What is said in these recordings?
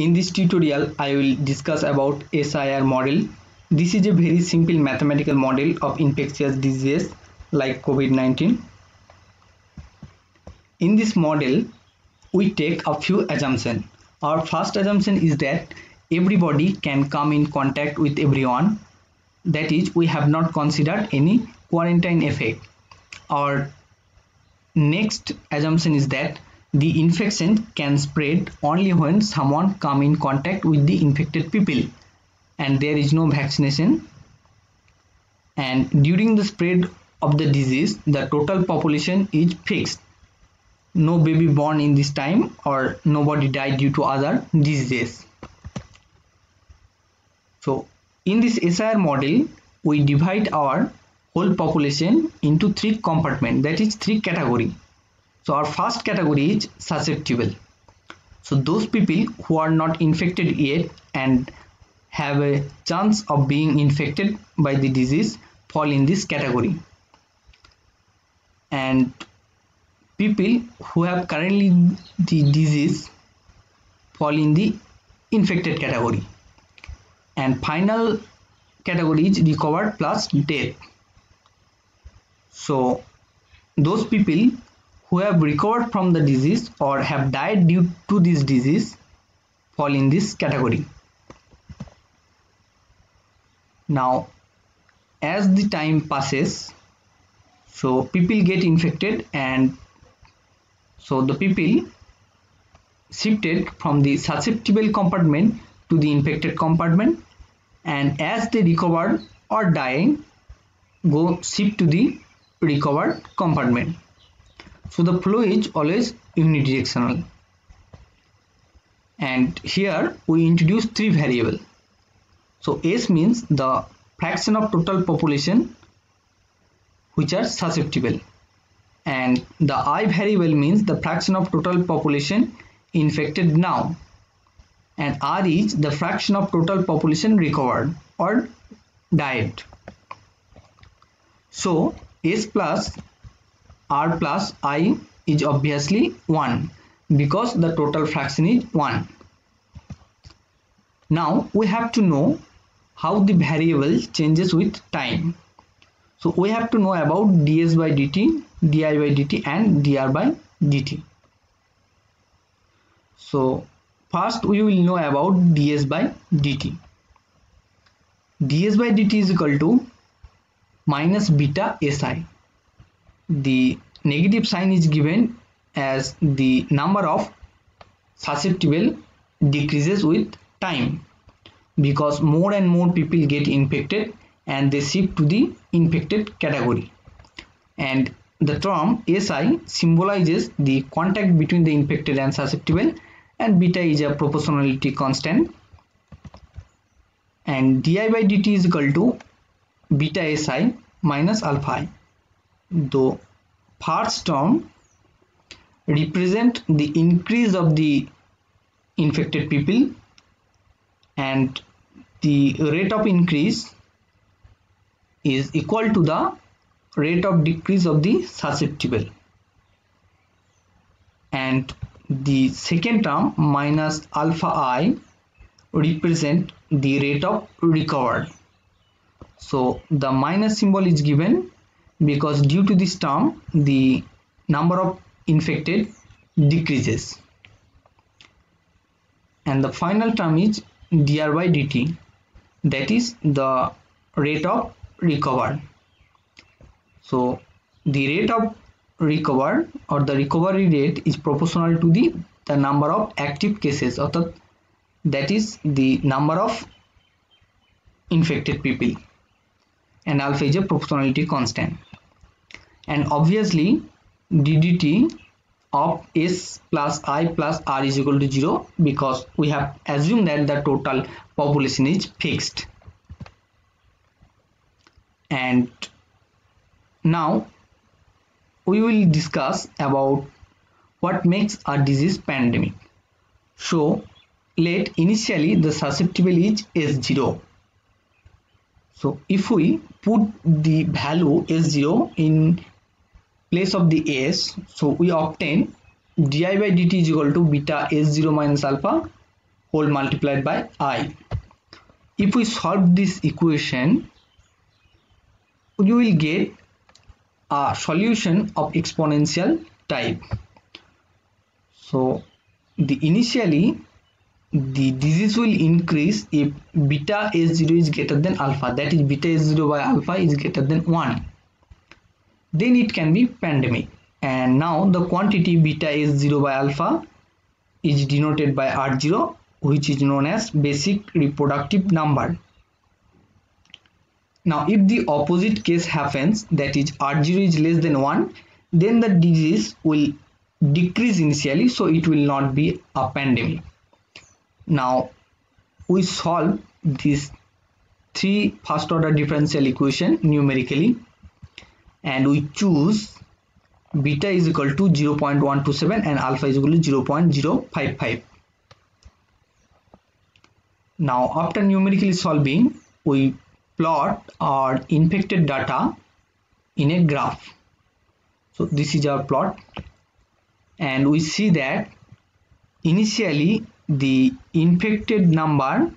In this tutorial, I will discuss about SIR model. This is a very simple mathematical model of infectious diseases like COVID-19. In this model, we take a few assumptions. Our first assumption is that everybody can come in contact with everyone. That is, we have not considered any quarantine effect. Our next assumption is that the infection can spread only when someone come in contact with the infected people and there is no vaccination, and during the spread of the disease the total population is fixed. No baby born in this time or nobody died due to other diseases. So in this SIR model we divide our whole population into three compartments, that is three categories. So our first category is susceptible. So those people who are not infected yet and have a chance of being infected by the disease fall in this category. And people who have currently the disease fall in the infected category. And final category is recovered plus death. So those people who have recovered from the disease or have died due to this disease fall in this category. Now, as the time passes, so people get infected and so the people shifted from the susceptible compartment to the infected compartment, and as they recovered or dying, go shift to the recovered compartment. So the flow is always unidirectional. And here we introduce three variables. So S means the fraction of total population which are susceptible, and the I variable means the fraction of total population infected now, and R is the fraction of total population recovered or died. So S plus R plus I is obviously 1 because the total fraction is 1. Now we have to know how the variable changes with time. So we have to know about ds by dt, di by dt and dr by dt. So first we will know about ds by dt. ds by dt is equal to minus beta si. The negative sign is given as the number of susceptible decreases with time because more and more people get infected and they shift to the infected category, and the term SI symbolizes the contact between the infected and susceptible, and beta is a proportionality constant, and di by dt is equal to beta Si minus alpha I. The first term represent the increase of the infected people and the rate of increase is equal to the rate of decrease of the susceptible, and the second term minus alpha I represent the rate of recovered. So the minus symbol is given because due to this term the number of infected decreases, and the final term is dr by dt, that is the rate of recovered. So the rate of recovered or the recovery rate is proportional to the number of active cases, or that is the number of infected people, and alpha is a proportionality constant. And obviously ddt of S plus I plus R is equal to 0 because we have assumed that the total population is fixed. And now we will discuss about what makes a disease pandemic. So let initially the susceptible is S0. So if we put the value S0 in place of the S, so we obtain di by dt is equal to beta S0 minus alpha whole multiplied by I. If we solve this equation, you will get a solution of exponential type. So initially the disease will increase if beta S0 is greater than alpha, that is beta S0 by alpha is greater than 1. Then it can be pandemic. And now the quantity beta S0 by alpha is denoted by R0, which is known as basic reproductive number. Now if the opposite case happens, that is R0 is less than 1, then the disease will decrease initially, so it will not be a pandemic. Now we solve these three first order differential equation numerically, and we choose beta is equal to 0.127 and alpha is equal to 0.055. Now after numerically solving, we plot our infected data in a graph. So this is our plot, and we see that initially the infected number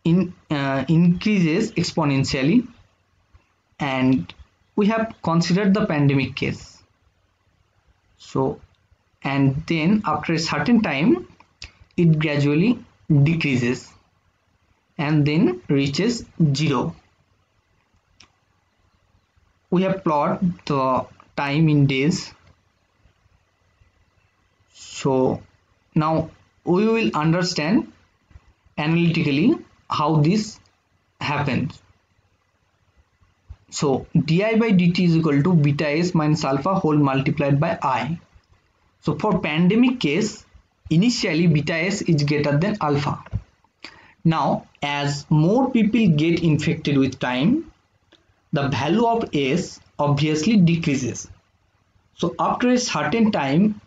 increases exponentially, and we have considered the pandemic case. So, and then after a certain time it gradually decreases and then reaches 0. We have plotted the time in days. So now we will understand analytically how this happens. So di by dt is equal to beta s minus alpha whole multiplied by I. So for pandemic case, initially beta s is greater than alpha. Now as more people get infected with time, the value of s obviously decreases. So after a certain time,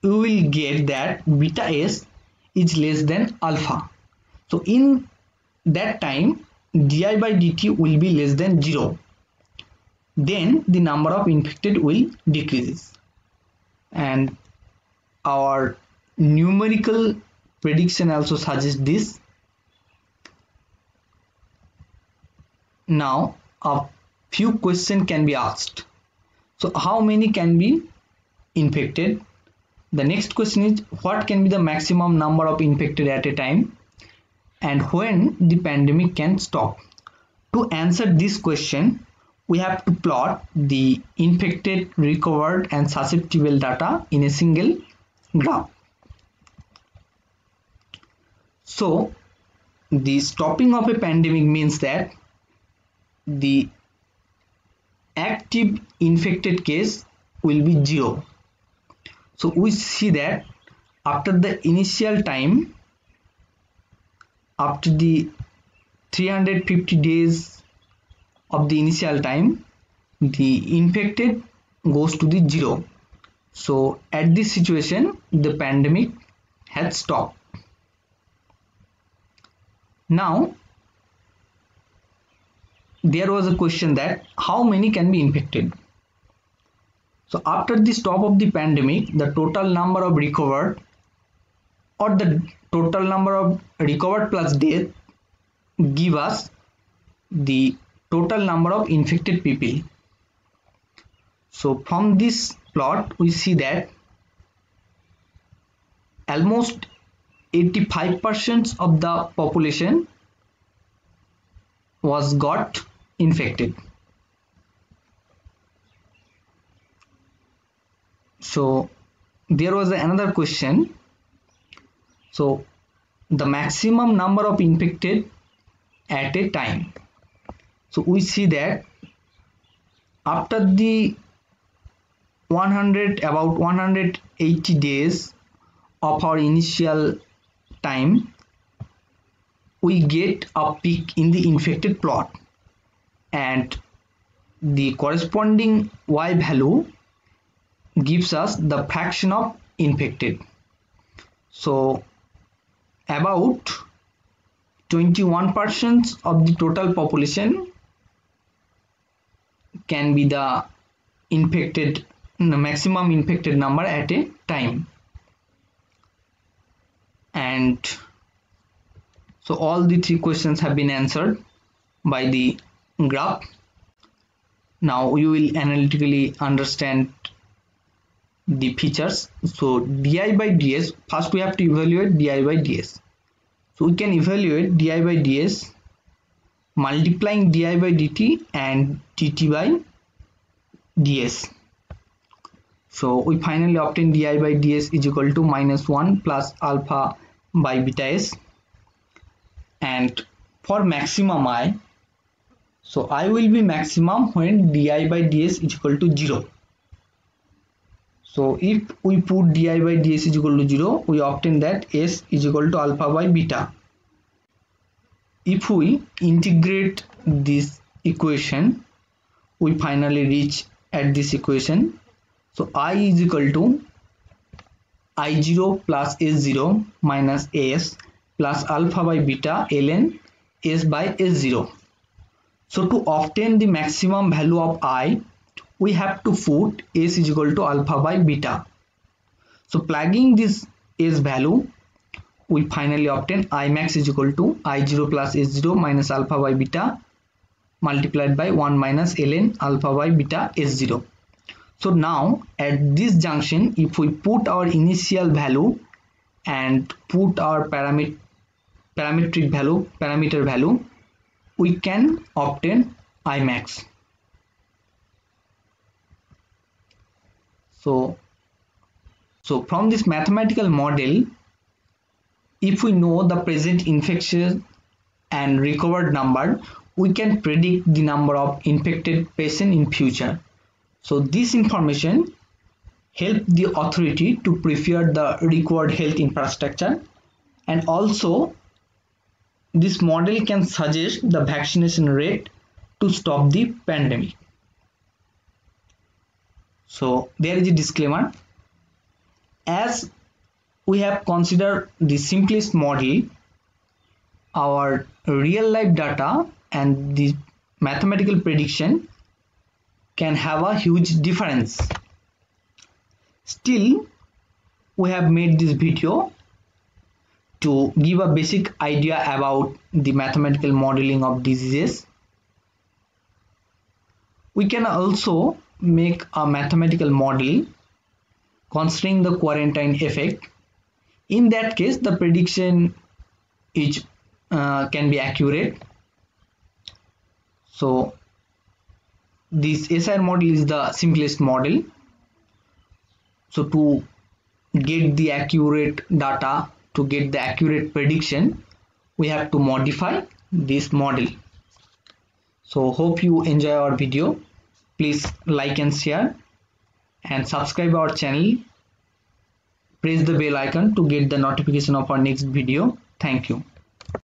we will get that beta s is less than alpha. So in that time di by dt will be less than 0. Then the number of infected will decrease, and our numerical prediction also suggests this. Now a few questions can be asked. So how many can be infected? The next question is, what can be the maximum number of infected at a time, and when the pandemic can stop? To answer this question, we have to plot the infected, recovered and susceptible data in a single graph. So the stopping of a pandemic means that the active infected case will be 0. So we see that after the initial time, after the 350 days of the initial time, the infected goes to the 0. So at this situation, the pandemic had stopped. Now there was a question that how many can be infected. So after the stop of the pandemic, the total number of recovered, or the total number of recovered plus death, give us the total number of infected people. So from this plot we see that almost 85% of the population was got infected. So there was another question. So the maximum number of infected at a time. So we see that after the about 180 days of our initial time, we get a peak in the infected plot, and the corresponding y value gives us the fraction of infected. So about 21% of the total population can be the infected, the maximum infected number at a time. And so all the 3 questions have been answered by the graph. Now you will analytically understand the features. So di by ds, first we have to evaluate di by ds. So we can evaluate di by ds multiplying di by dt and dt by ds. So we finally obtain di by ds is equal to -1 plus alpha by beta s. And for maximum I, so I will be maximum when di by ds is equal to 0. So if we put di by ds is equal to 0, we obtain that s is equal to alpha by beta. If we integrate this equation, we finally reach at this equation. So I is equal to I0 plus S0 minus S plus alpha by beta ln S by S0. So to obtain the maximum value of I, we have to put S is equal to alpha by beta. So plugging this S value, we finally obtain I max is equal to I0 plus S0 minus alpha by beta multiplied by 1 minus ln alpha by beta S0. So now at this junction, if we put our initial value and put our parameter value, we can obtain I max. So from this mathematical model, if we know the present infection and recovered number, we can predict the number of infected patients in future. So this information help the authority to prepare the required health infrastructure, and also this model can suggest the vaccination rate to stop the pandemic. So there is a disclaimer. As we have considered the simplest model, our real life data and the mathematical prediction can have a huge difference. Still, we have made this video to give a basic idea about the mathematical modeling of diseases. We can also make a mathematical model considering the quarantine effect. In that case, the prediction is can be accurate. So this SIR model is the simplest model. So to get the accurate data, to get the accurate prediction, we have to modify this model. So hope you enjoy our video. Please like and share and subscribe our channel. Press the bell icon to get the notification of our next video. Thank you.